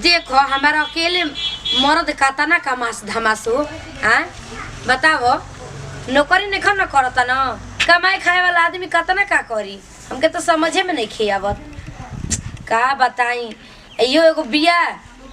देखो हमारा अकेले मर्द खाता ना कमास धमासो हाँ बताओ नौकरी नहीं खा ना करता ना कमाई खाए वाला आदमी कतना का करी हमके तो समझे में नहीं खियावत का बताई यो एगो बिया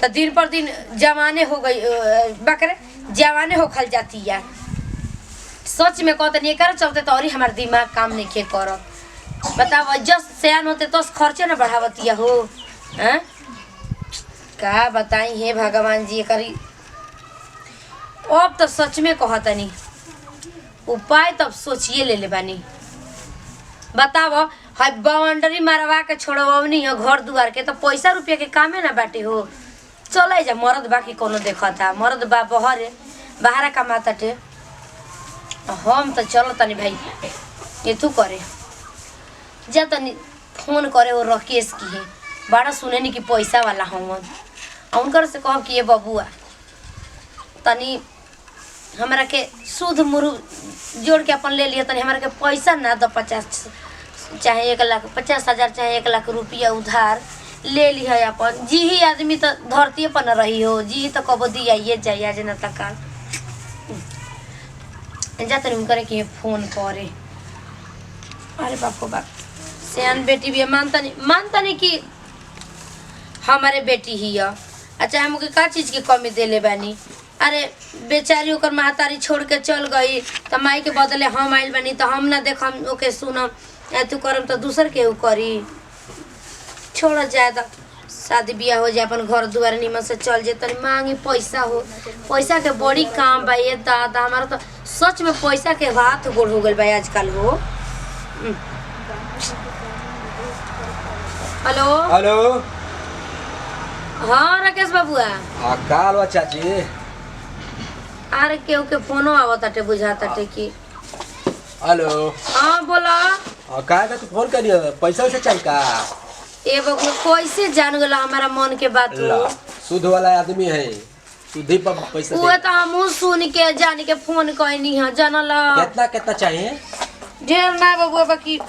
तो दिन पर दिन जवाने हो गई बकरे जवाने हो खल जाती है सच में कहते नहीं कर चलते तो और हमार दिमाग काम नहीं के कर बताओ जस सयान होते तो खर्चे ना बढ़ावतिया हो हैं का बताई हे भगवान जी करी अब तो सच में कहतनी उपाय तब सोचिए ले बानी बताओ है बाउंड्री मारवा के छोड़वनी है घर दुआर के तो पैसा रुपया के कामे ना बाटे हो चल जा मर्द बाकी कोनो देखता मर्द बा बाहर कमाता टे हम तो चलो तनी भाई ये तू करे जा तनी फोन करे वो राकेश की है बड़ा सुने नहीं कि पैसा वाला हम उनकर से कह कि ये बबुआ तनी हमरा के शुद्ध मुरु जोड़ के अपन ले लिया तनी हमरा के पैसा ना दो 50 चाहे 1,50,000 चाहे 1,00,000 रुपया उधार ले ली है अपन जी ही आदमी तो धरती पर न रही हो जी तो कबो दिया ये जाइए आज न तक जा तनी करे कि फोन करे अरे बाप को बाप सियान बेटी भी मानता नहीं कि हमारे बेटी ही है अच्छा हमके का चीज की कमी देले बानी अरे बेचारी ओकर महतारी छोड़ के चल गई तो माई के बदले हम आइल बानी तो हम ना देखम ओके सुनम तू करम तो दूसर के करी छोड़ जाए तो शादी ब्याह हो जाए अपन घर दुआर निमन से चल जाए तनी मांगी पैसा हो पैसा के बड़ी काम बा ये दादा हमारा तो सच में पैसा के हाथ गोड़ हो गल बा आजकल हो हेलो हेलो हाँ राकेश बाबुआ काल चाची अरे केहू के फोनो आवताटे बुझाताटे कि हेलो हाँ बोला का तू फोन करियो पैसा से चाहिए का ए बबुआ कैसे जान गला हमारा मन के बात हो शुद्ध वाला आदमी है शुद्धि पर पैसा वो तो हम सुन के जान के फोन कहनी है जानला कितना चाहिए ढेर ना बबुआ बाकी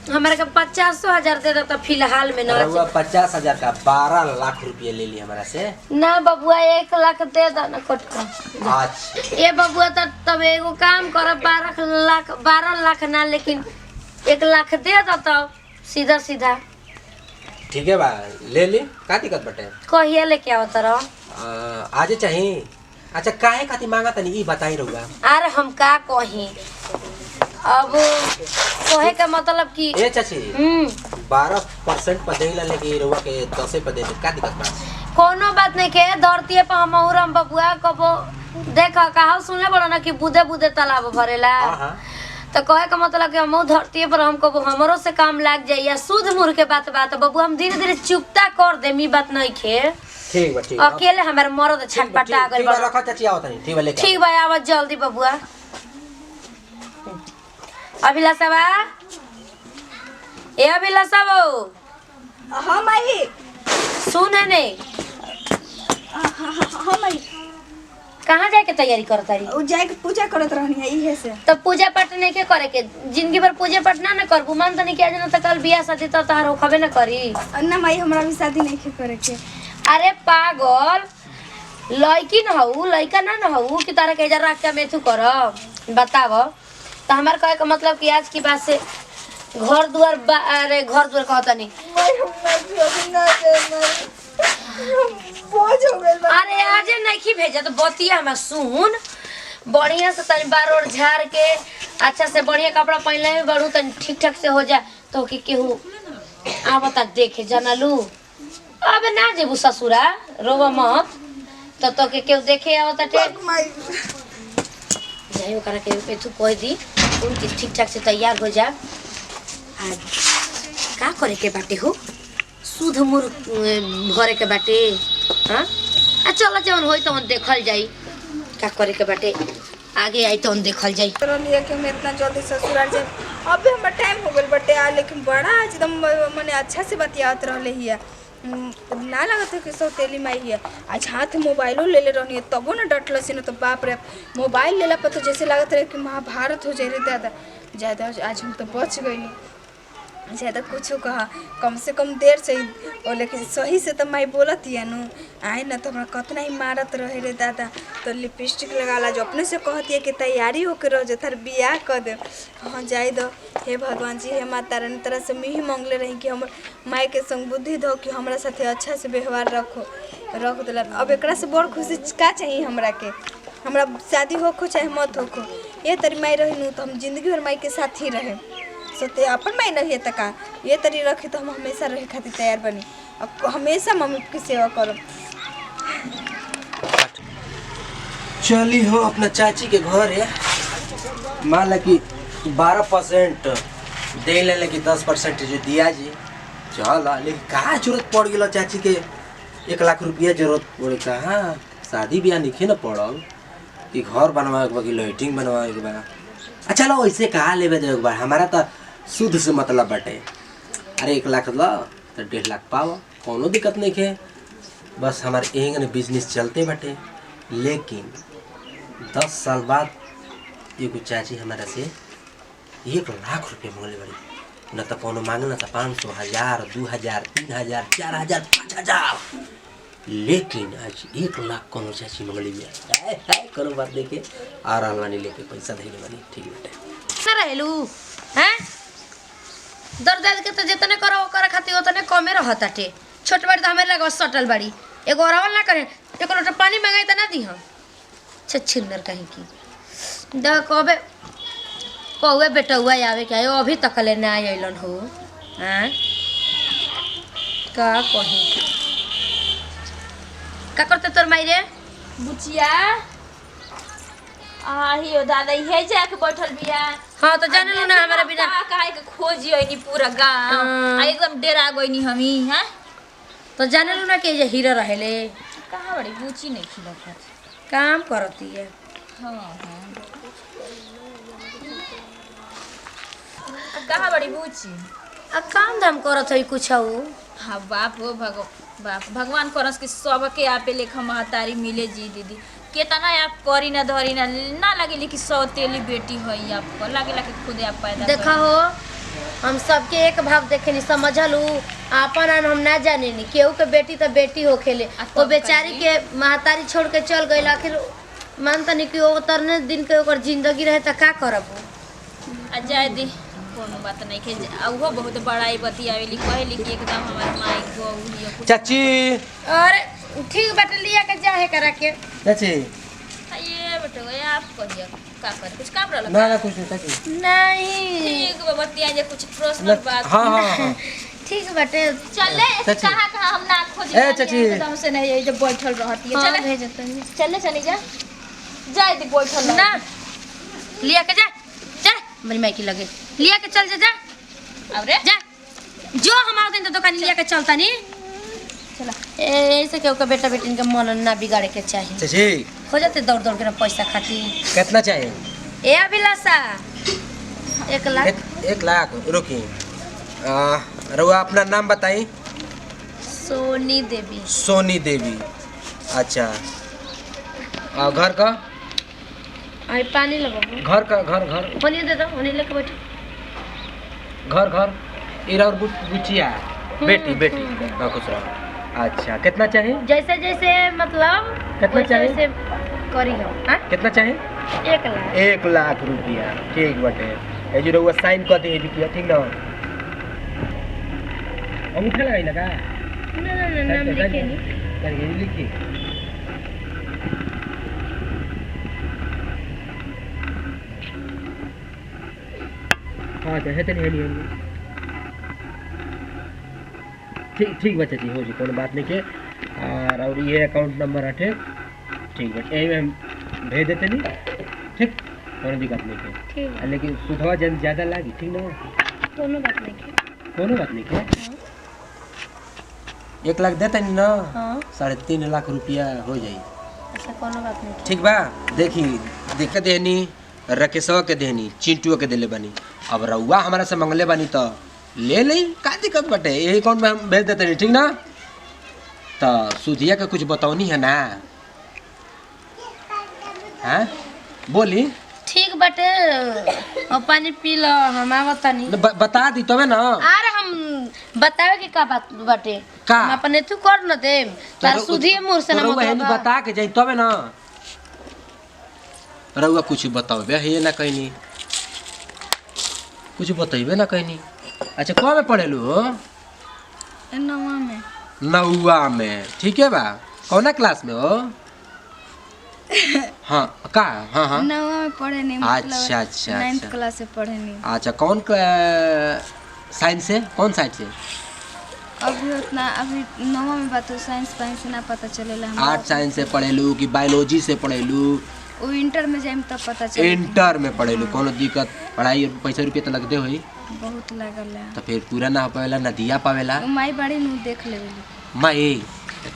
हमारे का 50,000 दे देता फिलहाल में ना 50,000 का 12 लाख रुपया ले ली हमारा से ना बबुआ 1 लाख दे दो ना कट का अच्छा ये बबुआ तब एगो काम कर 12 लाख ना लेकिन 1 लाख दे दो तब सीधा सीधा ठीक है बा ले ली का दिक्कत बटे कहिया लेके आवत रह आज चाहिए अच्छा काहे खाती मांगा तनी ई बताई रहूगा अरे हम का कही अब कहे का मतलब कि ए चाची 12% पर देला लेके रहुआ के 10 पर दे का दिक्कत बा कोनो बात नहीं के धरती पर हम औरम बबुआ कबो देखा कहा सुनले बड़ा ना कि बुदे बुदे तालाब भरेला हां तो कहे का मतलब कि हम धरती पर हम कबो हमरो से काम लाग जाइए शुद्ध मुर के बात बबुआ हम धीरे धीरे चुकता कर दे मी बात नहीं खे ठीक बा ठीक अकेले हमारे मर्द छटपटा गइल बा रखा चाची आओ तनी ठीक बा लेके ठीक बा आवा जल्दी बबुआ अभिलाषा बा ए अभिलाषा बो हाँ माई सुन है ने हाँ माई कहाँ जाके तैयारी करता रही जाके पूजा करत रहनी है इहे से तो पूजा पाठ नहीं के करे के जिंदगी भर पूजा पाठ ना करबू मन तो नहीं किया जाना तो कल बियाह शादी तो तार होखबे ना करी ना माई हमरा भी शादी नहीं के करे के अरे पागल लड़की न हऊ लड़का ना हऊ कि तारा के रख के मैं तू करब बताव तो हमार कहे का मतलब कि आज की बात से घर दुआर अरे घर दुआर कहता नहीं अरे आज नहीं भेजा तो बतिया हम सुन बढ़िया से तनी बार और झाड़ के अच्छा से बढ़िया कपड़ा पहनले में बढ़ू तनी ठीक ठाक से हो जा तो कि केहू आवता देखे जानलू अब ना जेबू ससुरा रोवा मत तो के केहू देखे आवता टे जाइयो करा के तू कह दी उनकी ठीक ठाक से तैयार हो जा आज का करे के बाटे हो शुद्ध मुर भरे के बाटे हाँ चल जवन होई तो देखल जाई का करे के बाटे आगे आई तो देखल जाई तो लिए कि हम इतना जल्दी ससुराल जाए अबे हमर टाइम हो गेल बटे आ लेकिन बड़ा एकदम माने अच्छा से बतियात रहले हिया ना लगत है कि सौतेली माई है आज हाथ मोबाइलो ले रहनी है तबो ना डटल से ना तो बाप रे मोबाइल लेला पर तो जैसे लगत रहे कि महाभारत हो जाए रे दादा ज्यादा आज हम तो बच गई ज्यादा कुछ कहा कम से कम देर से ओ लेकिन सही से तो माई बोलत ही नु आए ना तो हमरा कतना ही मारत रहे रे दादा तो लिपस्टिक लगाला जो अपने से कहती है कि तैयारी होकर रह जो थार बियाह कर दे हाँ जाए दो हे भगवान जी हे माता रानी तरह से मैं ही मांगले रही कि हम माई के संग बुद्धि दो कि हमरा साथे अच्छा से व्यवहार रख दिला अब एकरा से बड़ खुशी का चाहिए हमरा के हमरा शादी होखो चाहे मत होखो ये तरी माई रही नु तो हम जिंदगी भर माई के साथ ही रहे सोते अपन माई नहीं है तका ये तरी रखी तो हम हमेशा रहे खातिर तैयार बनी अब हमेशा मम्मी की सेवा करो। चली हो अपना चाची के घर है मान ला कि 12% दे ले कि 10% जो दिया जी चल लेकिन कहाँ जरूरत पड़ गया चाची के 1 लाख रुपया जरूरत पड़े कहाँ शादी ब्याह नहीं न पड़ल कि घर बनवाए के बा कि लाइटिंग बनवाए के बा अच्छा लो ऐसे कहाँ लेवे दे एक बार हमारा तो शुद्ध से मतलब बाटे अरे 1 लाख लो तो 1.5 लाख पाओ कोनो दिक्कत नहीं है बस हमारे एंगन बिजनेस चलते बाटे लेकिन 10 साल बाद एगो चाची हमारा से 1 लाख रुपये मांगले बड़ी न तो कोनो मांगे न तो 500 1000 2000 3000 4000 5000 लेकिन आज 1 लाख कोनो चाची मांगली में कोनो बात देखे और अलवानी लेके पैसा देने वाली ठीक बेटे ना रहलू हैं दर दर्द के तो जितने करो ओकरा खातिर उतने कमे रहताटे छोट बड़ी तो हमें लगा सटल बड़ी एगो औरवल ना करे एक लोटा पानी मांगाई त ना दी हम छिन्नर कहीं की द कबे कौवे बेटौआ आवे के आयो अभी तक ले ना आइलन हो हैं का कही का करते तोर माई रे बुचिया आही ओ दादा हे जाके बैठल बिया हाँ तो जाने लो ना हमारा बिना काहे के खोजी होइनी पूरा गांव आ एकदम डेरा गइनी हमी हैं तो जाने लो ना कि ये हीरा रहेले कहां बड़ी बुची नहीं खिलत काम करती है हां कहां बड़ी बुची आ काम धाम करत है कुछ हाँ बाप हो भगवान करस कि सबके आपे लेखा महतारी मिले जी दीदी केतना आप करी ना धरी ना लगे कि सौतेली बेटी है आपको लगे कि खुद आप पैदा देखा हो हम सबके एक भाव देखे नहीं समझलू आपन आन हम ना जाने नहीं केहू के बेटी तो बेटी हो खेले वो बेचारी के महतारी छोड़ के चल गई आखिर मानता नहीं कि वो तरने दिन के ओकर जिंदगी रहे तो का करब जाए दी कोनो बात नहीं के ओहो बहुत बड़ाई बतियावेली कहली कि एकदम हमार माई गो चाची अरे ठीक बाटे लिया के जाहे करा के चाची ये बेटा आप कहिए का करे कुछ काम रहल ना कुछ नहीं चाची नहीं ठीक बतिया जे कुछ पर्सनल बात हाँ ठीक बाटे चले चाची। कहां हम ना खोज ए चाची एकदम से नहीं ये बैठल रहती है चले चले भेजतनी चले चली जा जाए दी बैठल ना लिया के जा चल मेरी माई की लगे लिया के चल जा अब रे जा जो हमारे दिन तो दुकान लिया के चलता नहीं चला ऐसे केहू के बेटा बेटी के मन ना बिगाड़े के चाहिए चाची हो जाते दौड़ दौड़ के ना पैसा खाती कितना चाहिए ए अभिलाषा 1 लाख 1 लाख रुकी रउआ अपना नाम बताई सोनी देवी सोनी देवी अच्छा घर का अरे पानी लगाओ घर का घर होने दे दो होने लेके बैठो घर इरा और बुचिया बेटी हाँ खुश रहो अच्छा कितना चाहिए जैसे जैसे मतलब कितना वैसे चाहिए? वैसे करी हम हाँ कितना चाहिए 1 लाख 1 लाख रुपया ठीक बटे ये जो रउआ साइन कर दी रुपया ठीक ना अंगूठा लगाई लगा ना नाम लिखे नहीं लिखी हाँ तो है तो नहीं ठीक बच्चा जी हो जी कोई बात नहीं के और ये अकाउंट नंबर हटे ठीक है यही में हम भेज देते नहीं ठीक कोई दिक्कत नहीं के ठीक लेकिन सुधवा जन ज़्यादा लागी ठीक ना कोनो बात नहीं के के 1 लाख देते नहीं ना हाँ 3.5 लाख रुपया हो जाए ऐसा कोनो बात नहीं ठीक बा देखी देख देनी रकेशवा के देनी चिंटुआ के दिले बनी अब रउआ हमारा से मंगले बनी तो ले ली का दिक्कत बटे यही अकाउंट में हम भेज देते नहीं ठीक ना तो सुधिया का कुछ बताओनी है ना हाँ बोली ठीक बाटे और पानी पी लो हम आवत नहीं बता दी तबे ना। अरे हम बतावे के का बात बाटे का? हम अपने तू कर न दे तार सुधिए मुंह से ना मतलब बा। बता के जाई तबे ना। रउआ कुछ बताओ बे हे ना कहनी कुछ बताइबे ना कहनी। अच्छा कौन में पढ़ेलू हो? नवा में। नौवा में ठीक है बा। कौना क्लास में हो? हाँ का हाँ हाँ नवा में पढ़े नहीं अच्छा अच्छा 9th क्लास से पढ़े नहीं। अच्छा कौन साइंस से कौन साइड से? अभी उतना अभी नवा में बात साइंस से ना पता चलेला हमरा। आर्ट साइंस से पढ़ेलू कि बायोलॉजी से पढ़ेलू? वो इंटर में जाइम तब पता चले। इंटर में पढ़ेलू कोनो दिक्कत पढ़ाई पैसा रुपये तो लगते होई बहुत लागल है। तो फिर पूरा ना हो पावेला ना दिया पावेला। माई बड़ी नु देख लेबे। माई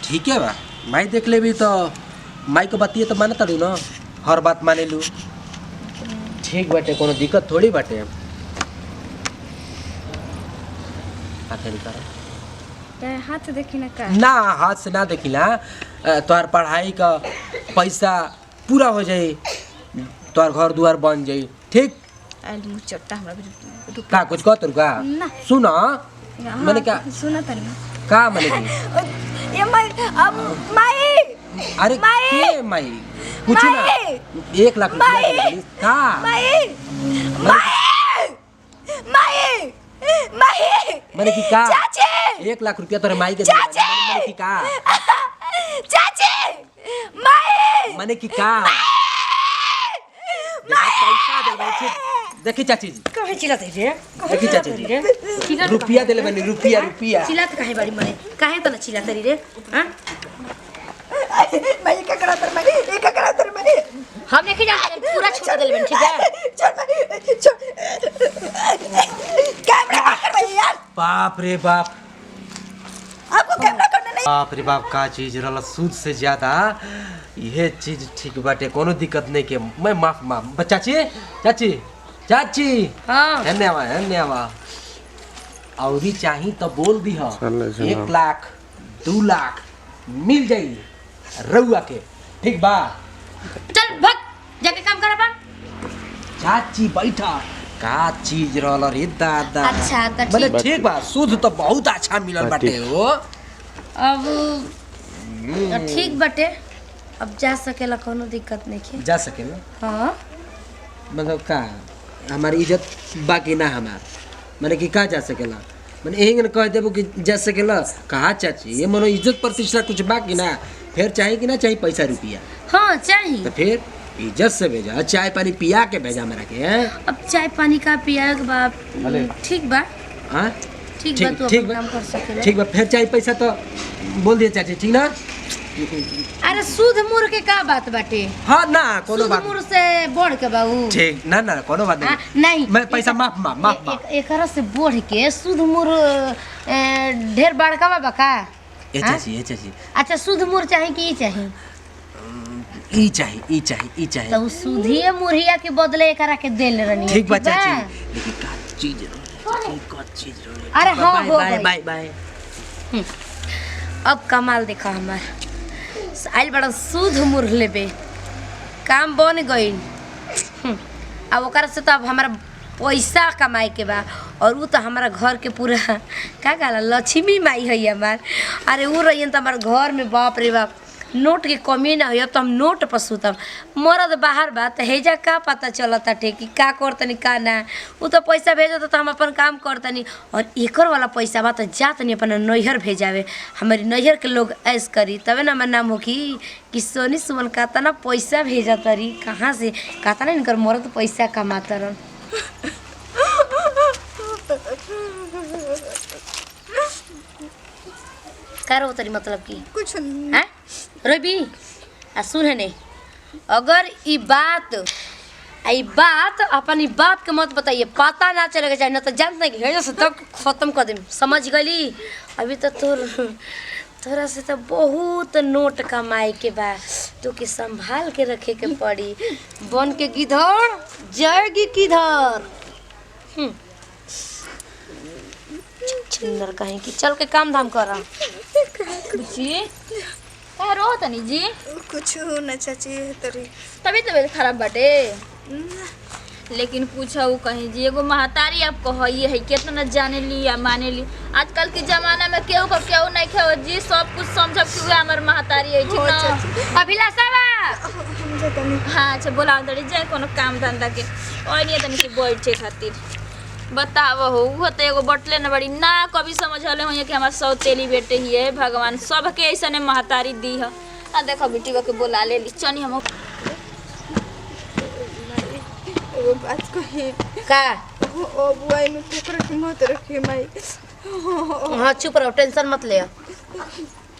ठीक है बा माई देख लेबी तो माई को बतिए तो मानता लू ना हर बात माने लू। ठीक बाटे कोनो दिक्कत थोड़ी बाटे। हाथ देखी ना का ना हाथ से ना देखिला तोहर पढ़ाई का पैसा पूरा हो जाई तोहर घर दुआर बन जाई ठीक। आइल मुंह चट्टा हमरा का कुछ कह तू का ना सुना मैंने क्या सुना तनी का मैंने की ये माई अब माई अरे के माई कुछ ना 1 लाख रुपया का माई माई माई माई मैंने की का चाची 1 लाख रुपया तोरे माई के मैंने की का चाची माई मैंने की का पैसा दे भाई देखी चाची जी कहे चिल्लात है रे देखी चाची जी रुपया देले बनी रुपया चिल्लात काहे बड़ी मने काहे त न चिल्लात रे हां मैं क्या करा तर मैं हम नहीं जानते पूरा छोड़ देले बन ठीक है छोड़ कैमरा कर भाई यार। बाप रे बाप आपको कैमरा करना नहीं। बाप रे बाप का चीज रहला सूद से ज्यादा ये चीज ठीक बाटे कोनो दिक्कत नहीं के मैं माफ चाची चाची चाची हां धन्यवाद औरी चाही तो बोल दी हो 1 लाख 2 लाख मिल जाई रउआ के ठीक बा। चल भग जाके काम कर अपन। चाची बैठा का चीज रहल रे दादा। अच्छा त मतलब ठीक ठीक बा सूद तो बहुत अच्छा मिलल बाटे हो। अब ठीक बाटे अब जा सकेला कोनो दिक्कत नहीं है जा सकेला हां मतलब का हमारी इज्जत बाकी ना हमार माने कि का जा सकेला मैंने यही कह देबो कि जा सकेला कहा चाची ये मनो इज्जत प्रतिष्ठा कुछ बाकी ना फिर चाहे कि ना चाहे पैसा रुपया हां चाहिए तो फिर इज्जत से भेजा चाय पानी पिया के भेजा मेरा के अब चाय पानी का पिया के बाद ठीक बा हाँ ठीक बा तू अपन काम कर सकेला ठीक बा फिर चाहे पैसा तो बोल दिया चाची ठीक ना। अरे सूद मूर के का बात बाटे हाँ ना कोनो सूद बात मूर से बढ़ के बाऊ ठीक ना ना कोनो बात नहीं नहीं मैं पैसा माफ एकरा से बढ़ के सूद मूर ढेर बड़का बा का ये चाची अच्छा सूद मूर चाहे कि ई चाहिए तो सूधिए मुरहिया के बदले एकरा के देल रहनी ठीक बा चाची लेकिन का चीज अरे हाँ हो बाय अब कमाल देखा हमार आइल बड़ा सूद मुर लेबे काम बन गई। अब ओकरा से तो अब हमारा पैसा कमाए के बा और वो तो हमारा घर के पूरा का कहला लक्ष्मी माई है हमार। अरे वो रही तो हमारे घर में बाप रे बाप नोट के कमी ना हो तो हम नोट पर सुतम मरद बाहर बा तो हेजा का पता चलता टे कि का करतनी का ना वो तो पैसा भेजता तो हम अपन काम करतनी और एकर वाला पैसा बा तो जातनी अपन नैहर भेजावे हमारी नैहर के लोग ऐस करी तबे ना हमार नाम हो कि सोनी सुमन कहता ना पैसा भेजा तरी कहाँ से कहता ना इनकर मरद पैसा कमाता रन। का रो तरी मतलब की कुछ हैं रवि आ सुन है ने अगर ई बात अपन ई बात के मत बताइए पता ना चलेगा चाहिए ना तो जानते नहीं कि से तक खत्म कर देम समझ गली। अभी तो तोरा से तो बहुत नोट कमाए के बा तो के संभाल के रखे के पड़ी बन के गिधर जाएगी किधर छिंदर कहीं कि चल के काम धाम करा जी का रो हो तनी जी कुछ न चाची तरी तबीयत खराब बाटे लेकिन पूछऊ कहीं जी एगो महतारी आप कहिए है कितना न जाने ली या माने ली आजकल के जमाना में केहू का केहू नहीं खाओ जी सब कुछ समझब कि वे हमार महतारी है ठीक ना अभिलाषावा हम जे तनी हाँ अच्छा बोला दड़ी जाए कोनो काम धंधा के और नहीं तनी से बैठे खातिर बताव हो वो तो एगो बटले न बड़ी ना कभी समझ हले हो कि हमार सौतेली बेटे ही है भगवान सबके ऐसा ने महतारी दी है आ देखो बेटी के बोला ले ली चनी हम एगो बात कही का ओ बुआई में ठोकर के मत रखी माई हाँ चुप रहो टेंशन मत ले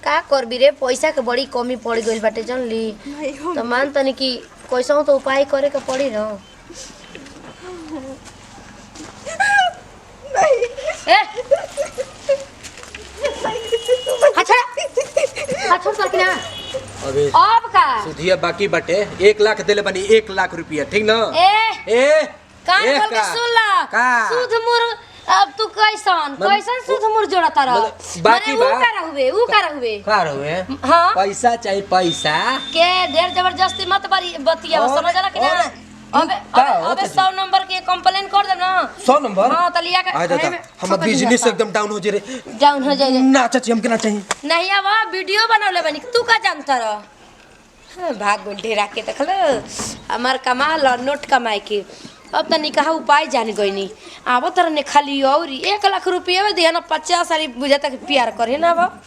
का करबी रे पैसा के बड़ी कमी पड़ गई बाटे जान ली माई हम तो मान तनी कि कैसा तो उपाय करे के पड़ी ना नहीं ए अच्छा अच्छा कर ना अबे अब का सुधिया बाकी बटे 1 लाख देले बनी 1 लाख रुपया ठीक ना ए ए कान ए खोल के का? सुन ला का? सुध मुर अब तू कैसन सुध मुर जोड़ता रह मतलब बाकी बा? ऊ कर हुए का रहुए हाँ पैसा चाहिए पैसा के ढेर जबरदस्ती मत बतिया और- समझ ना कि ना और- अबे का अबे होता अबे जी? 100 नंबर के कंप्लेन कर दे ना 100 नंबर हाँ तो लिया के आ जाता हम बिजनेस एकदम डाउन हो जे रे डाउन हो जाए ना चाची हमके ना चाहिए नहीं अब वीडियो बनौले बनी तू का जानता रह हाँ, भाग गोल ढेरा के देख लो हमार कमाल और नोट कमाए के अब तो निकाह उपाय जान गई नहीं आबो तर ने खाली और 1 लाख रुपया में दिया ना 50 सारी बुझा तक प्यार करे ना अब